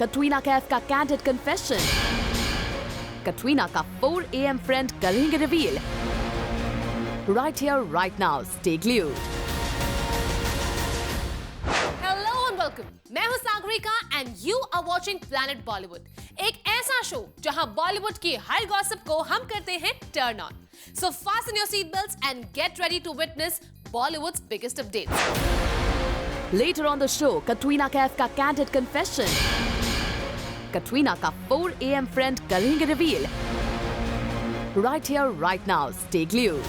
कटरीना कैफ का candid confession, Katrina का 4 AM friend करेंगे reveal. Right here right now, stay glued. Hello and welcome, मैं हूं Sagarika and you are watching planet Bollywood, एक ऐसा शो जहां बॉलीवुड की हर गॉसिप को हम करते हैं turn on. So fasten your seat belts and get ready to witness Bollywood's biggest updates. Later on the show, Katrina Kaif का कैंडिड कन्फेशन, कटरीना का 4 AM फ्रेंड करेंगे reveal. Right here right now, stay glued.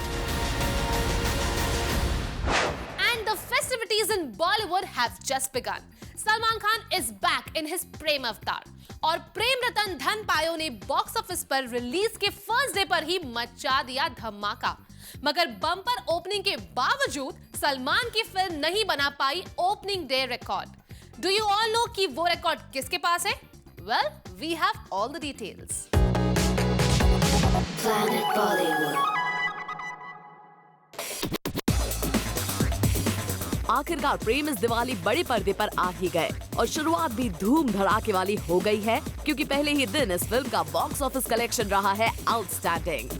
And the festivities in Bollywood have just begun. Salman Khan is back in his Prem Avatar. और प्रेम रतन धन पायो ने box office पर release के first day पर ही मचा दिया धमाका। मगर बम्पर ओपनिंग के बावजूद सलमान की फिल्म नहीं बना पाई opening day record. Do you all know कि वो रिकॉर्ड किसके पास है? Well, we have all the details. Planet Bollywood. आखिरकार प्रेम इस दिवाली बड़े पर्दे पर आ ही गए और शुरुआत भी धूम धड़ाके वाली हो गई है, क्योंकि पहले ही दिन इस फिल्म का बॉक्स ऑफिस कलेक्शन रहा है आउटस्टैंडिंग।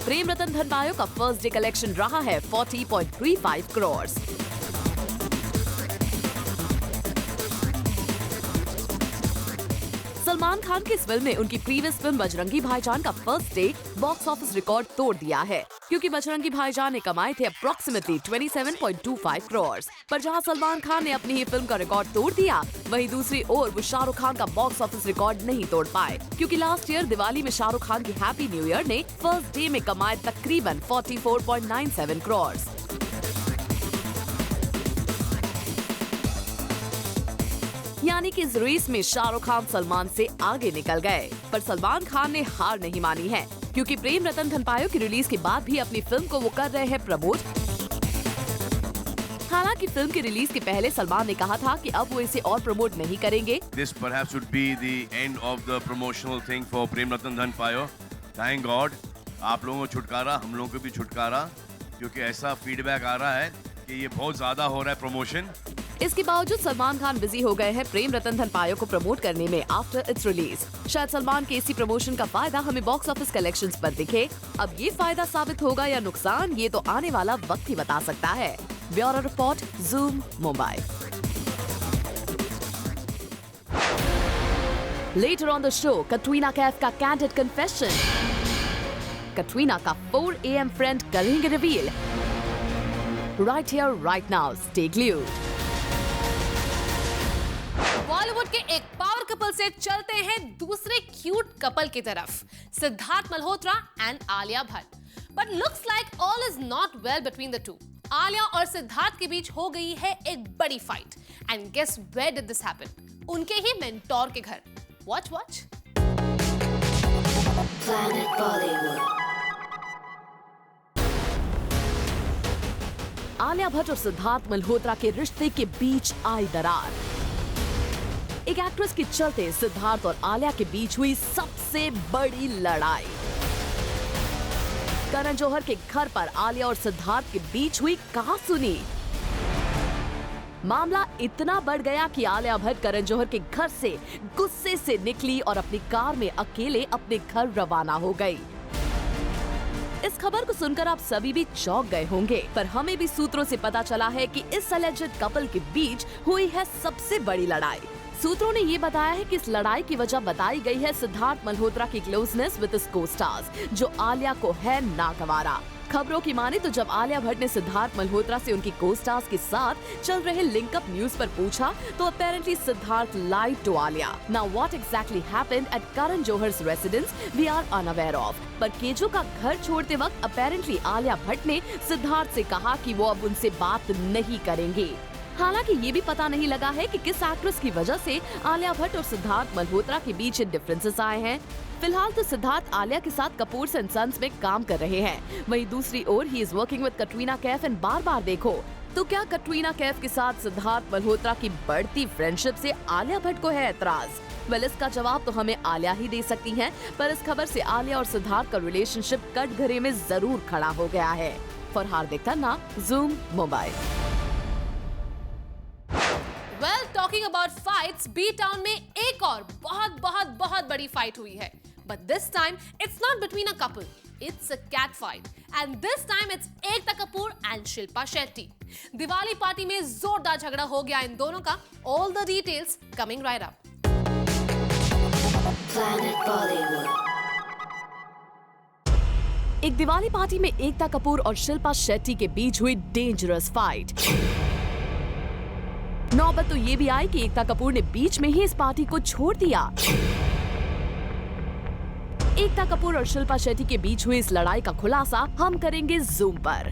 प्रेम रतन धन पायो का फर्स्ट डे कलेक्शन रहा है 40.35 करोड़। सलमान खान की इस फिल्म ने उनकी प्रीवियस फिल्म बजरंगी भाईजान का first day box office record तोड़ दिया है, क्योंकि बजरंगी भाईजान ने कमाए थे अप्रोक्सीमेटली 27.25 करोड़। पर जहां सलमान खान ने अपनी ही फिल्म का रिकॉर्ड तोड़ दिया, वहीं दूसरी ओर वो शाहरुख खान का बॉक्स ऑफिस रिकॉर्ड नहीं तोड़ पाए, क्योंकि लास्ट ईयर दिवाली में शाहरुख खान की हैप्पी न्यू ईयर ने फर्स्ट डे में कमाए तकरीबन 44.97 करोड़। यानी कि इस रेस में शाहरुख खान सलमान से आगे निकल गए। पर सलमान खान ने हार नहीं मानी है, क्योंकि प्रेम रतन धन पायो की रिलीज के बाद भी अपनी फिल्म को वो कर रहे हैं प्रमोट। हालांकि फिल्म की रिलीज के पहले सलमान ने कहा था कि अब वो इसे और प्रमोट नहीं करेंगे। This perhaps would be the end of the promotional thing for Prem Ratan Dhan पायो. Thank God, आप लोगों को छुटकारा, हम लोगों को भी छुटकारा, क्योंकि ऐसा फीडबैक आ रहा है कि ये बहुत ज्यादा हो रहा है प्रमोशन। इसके बावजूद सलमान खान बिजी हो गए हैं प्रेम रतन धन पायो को प्रमोट करने में आफ्टर इट्स रिलीज। शायद सलमान के इसी प्रमोशन का फायदा हमें बॉक्स ऑफिस कलेक्शंस पर दिखे। अब ये फायदा साबित होगा या नुकसान, ये तो आने वाला वक्त ही बता सकता है। Bureau report, zoom, Mumbai. Later on the show, Katrina Kaif का कैंडिड कन्फेशन, कटरीना का 4 AM फ्रेंड करेंगे reveal. Right here right now, stay glued. Bollywood के एक पावर कपल से चलते हैं दूसरे क्यूट कपल की तरफ, Siddharth Malhotra and Alia Bhatt. But looks like all is not well between the two. Alia और सिद्धार्थ के बीच हो गई है एक बड़ी fight, and guess where did this happen? उनके ही मेंटोर के घर। Watch watch. Planet Bollywood. Alia Bhatt और सिद्धार्थ मल्होत्रा के रिश्ते के बीच आई दरार। एक एक्ट्रेस के चलते सिद्धार्थ और आलिया के बीच हुई सबसे बड़ी लड़ाई। करण जौहर के घर पर आलिया और सिद्धार्थ के बीच हुई कहासुनी। मामला इतना बढ़ गया कि आलिया भट्ट करण जौहर के घर से गुस्से से निकली और अपनी कार में अकेले अपने घर रवाना हो गई। इस खबर को सुनकर आप सभी भी चौंक गए होंगे, पर हमें भी सूत्रों से पता चला है कि इस अलेजेड कपल के बीच हुई है सबसे बड़ी लड़ाई। सूत्रों ने ये बताया है कि इस लड़ाई की वजह बताई गई है सिद्धार्थ मल्होत्रा की क्लोजनेस विद हिज को-स्टार्स, जो आलिया को है नागवारा। खबरों की माने तो जब आलिया भट्ट ने सिद्धार्थ मल्होत्रा से उनकी को-स्टार्स के साथ चल रहे लिंकअप न्यूज पर पूछा, तो apparently Siddharth lied to Alia. Now what exactly happened at Karan Johar's residence we are unaware of. पर केजो का घर छोड़ते वक्त अपेरेंटली आलिया भट्ट ने सिद्धार्थ से कहा कि वो अब उनसे बात नहीं करेंगे। हालांकि ये भी पता नहीं लगा है कि किस एक्ट्रेस की वजह से आलिया भट्ट और सिद्धार्थ मल्होत्रा के बीच डिफरेंसेस आए हैं। फिलहाल तो सिद्धार्थ आलिया के साथ कपूर्स एंड सन्स में काम कर रहे हैं, वहीं दूसरी ओर he is working with Katrina Kaif and बार बार देखो। तो क्या कटरीना कैफ के साथ सिद्धार्थ मल्होत्रा की बढ़ती फ्रेंडशिप से आलिया भट्ट को है एतराज? वेल, इसका जवाब तो हमें आलिया ही दे सकती हैं, पर इस खबर से आलिया और सिद्धार्थ का रिलेशनशिप कटघरे में जरूर खड़ा हो गया है। For Hardik Khanna, zoom, Mumbai. Talking about fights, B town में एक और बहुत बड़ी फाइट हुई है। But this time it's not between a couple, it's a cat fight and this time it's Ekta Kapoor and Shilpa Shetty. Diwali party में जोरदार झगड़ा हो गया इन दोनों का। All the details coming right up. Planet Bollywood. एक दिवाली पार्टी में एकता कपूर और शिल्पा शेट्टी के बीच हुई डेंजरस फाइट। नौबत तो ये भी आई कि एकता कपूर ने बीच में ही इस पार्टी को छोड़ दिया। एकता कपूर और शिल्पा शेट्टी के बीच हुई इस लड़ाई का खुलासा हम करेंगे जूम पर।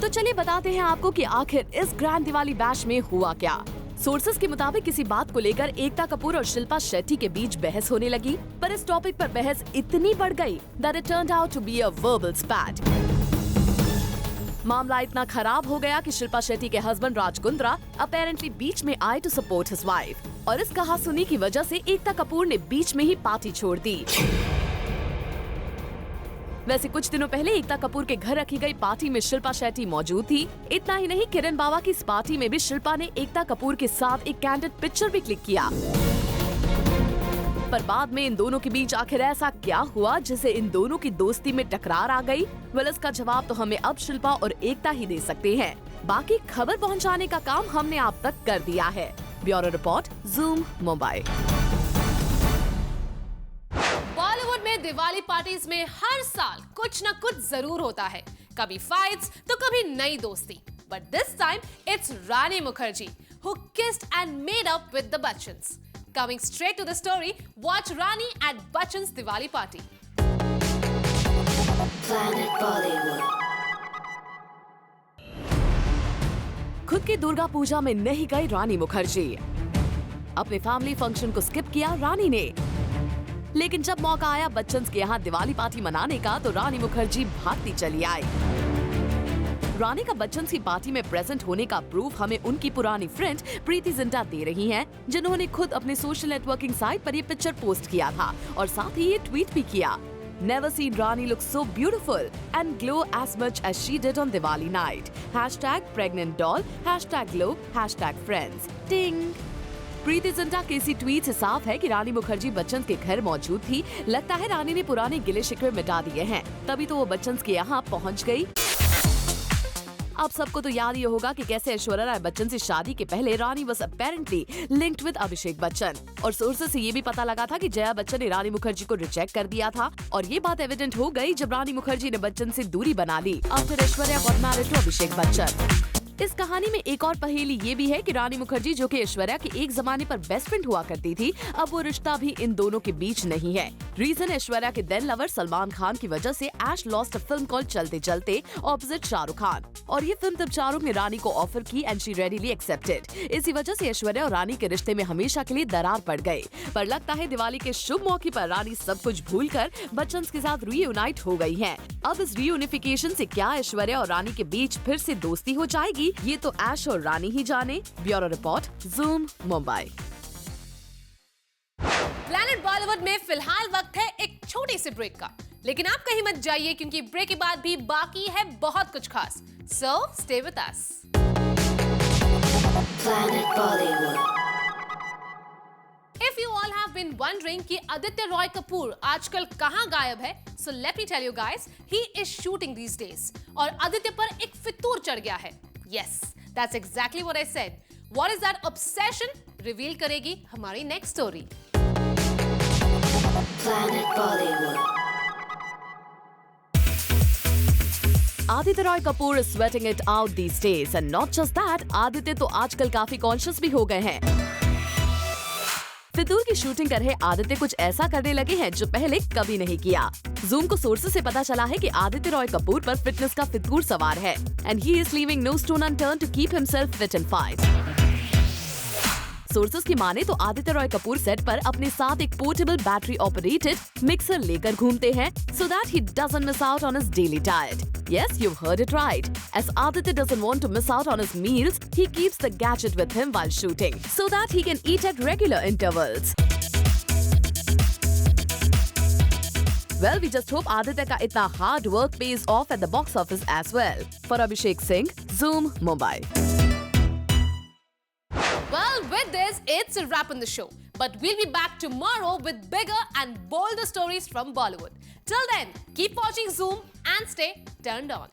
तो चलिए बताते हैं आपको कि आखिर इस ग्रैंड दिवाली बैश में हुआ क्या। सोर्सेस के मुताबिक किसी बात को लेकर एकता कपूर और शिल्पा शेट्टी के बीच बहस होने लगी, पर इस टॉपिक पर बहस इतनी बढ़ गई that it turned out to be a verbal spat. मामला इतना खराब हो गया कि शिल्पा शेट्टी के हस्बैंड राज कुंद्रा अपेरेंटली बीच में आए टू सपोर्ट हिज वाइफ, और इस कहासुनी की वजह से एकता कपूर ने बीच में ही पार्टी छोड़ दी। वैसे कुछ दिनों पहले एकता कपूर के घर रखी गई पार्टी में शिल्पा शेट्टी मौजूद थी। इतना ही नहीं, किरण बाबा की इस पार्टी में भी शिल्पा ने एकता कपूर के साथ एक कैंडिड पिक्चर भी क्लिक किया। पर बाद में इन दोनों के बीच आखिर ऐसा क्या हुआ जिसे इन दोनों की दोस्ती में टकरार आ गई? वेल, इसका जवाब तो हमें अब शिल्पा और एकता ही दे सकते हैं। बाकी खबर पहुंचाने का काम हमने आप तक कर दिया है। Bureau report, zoom Mumbai. Bollywood में दिवाली पार्टीज में हर साल कुछ न कुछ जरूर होता है, कभी फाइट्स तो कभी नई दोस्ती। But this time it's Rani Mukherjee who kissed and made up with the Bachchans. Coming straight to the story, watch Rani at Bachchan's Diwali party. Planet Bollywood. खुद की दुर्गा पूजा में नहीं गई रानी मुखर्जी। अपने फैमिली फंक्शन को स्किप किया रानी ने। लेकिन जब मौका आया बच्चन्स के यहाँ दिवाली पार्टी मनाने का, तो रानी मुखर्जी भागती चली आई। रानी का बच्चन की पार्टी में प्रेजेंट होने का प्रूफ हमें उनकी पुरानी फ्रेंड प्रीति जिंटा दे रही हैं, जिन्होंने खुद अपने सोशल नेटवर्किंग साइट पर ये पिक्चर पोस्ट किया था और साथ ही ये ट्वीट भी किया। Never seen Rani look so beautiful and glow as much as she did on Diwali night. #pregnant doll, #glow, #friends. Ding! Preity Zinta के इसी ट्वीट से साफ है कि रानी मुखर्जी बच्चन के घर मौजूद थी। लगता है रानी ने पुराने गिले शिकवे मिटा दिए हैं, तभी तो वो बच्चन के यहाँ पहुँच गयी। आप सबको तो याद ही होगा कि कैसे ऐश्वर्या राय बच्चन से शादी के पहले रानी was apparently linked with Abhishek Bachchan, और सोर्सेस से ये भी पता लगा था कि जया बच्चन ने रानी मुखर्जी को रिजेक्ट कर दिया था, और ये बात एविडेंट हो गई जब रानी मुखर्जी ने बच्चन से दूरी बना ली after Aishwarya got married to Abhishek Bachchan. इस कहानी में एक और पहेली ये भी है कि रानी मुखर्जी, जो कि ऐश्वर्या की एक जमाने पर बेस्ट फ्रेंड हुआ करती थी, अब वो रिश्ता भी इन दोनों के बीच नहीं है। रीजन ऐश्वर्या के देन लवर सलमान खान की वजह से ऐश लॉस्ट अ फिल्म कॉल्ड चलते चलते ऑपोजिट शाहरुख खान, और ये फिल्म तब शाहरुख ने रानी को ऑफर की एंड शी रेडीली एक्सेप्टेड। इसी वजह से ऐश्वर्या और रानी के रिश्ते में हमेशा के लिए दरार पड़ गई। पर लगता है दिवाली के शुभ मौके पर रानी सब कुछ भूलकर बच्चन के साथ रीयूनाइट हो गई है। अब इस रीयूनिफिकेशन से क्या ऐश्वर्या और रानी के बीच फिर से दोस्ती हो जाएगी, ये तो ऐश और रानी ही जाने। Bureau report, zoom Mumbai. Planet Bollywood में फिलहाल वक्त है एक छोटे से ब्रेक का, लेकिन आप कहीं मत जाइए क्योंकि ब्रेक के बाद भी बाकी है बहुत कुछ खास। So stay with us. Planet Bollywood. If you all have been wondering कि आदित्य रॉय कपूर आजकल कहां गायब है, so let me tell you guys, he is shooting these days. और आदित्य पर एक फितूर चढ़ गया है। Yes, that's exactly what I said. What is that obsession? Reveal करेगी हमारी next story. Planet Bollywood. Aditya Roy Kapoor is sweating it out these days, and not just that, Aditya तो आजकल काफी कॉन्शियस भी हो गए हैं। फितूर की शूटिंग कर रहे आदित्य कुछ ऐसा करने लगे हैं जो पहले कभी नहीं किया। जूम को सोर्सेस से पता चला है कि आदित्य रॉय कपूर पर फिटनेस का फितूर सवार है, and he is leaving no stone unturned to keep himself fit and fine. Sources की माने तो आदित्य रॉय कपूर सेट पर अपने साथ एक पोर्टेबल बैटरी ऑपरेटेड मिक्सर लेकर घूमते हैं, so that he doesn't miss out on his daily diet. Yes, you've heard it right. As Aditya doesn't want to miss out on his meals, he keeps the gadget with him while shooting, so that he can eat at regular intervals. Well, we just hope Aditya का इतना hard work pays off at the box office as well. For Abhishek Singh, Zoom, Mumbai. Well, with this, it's a wrap on the show. But we'll be back tomorrow with bigger and bolder stories from Bollywood. Till then, keep watching Zoom and stay turned on.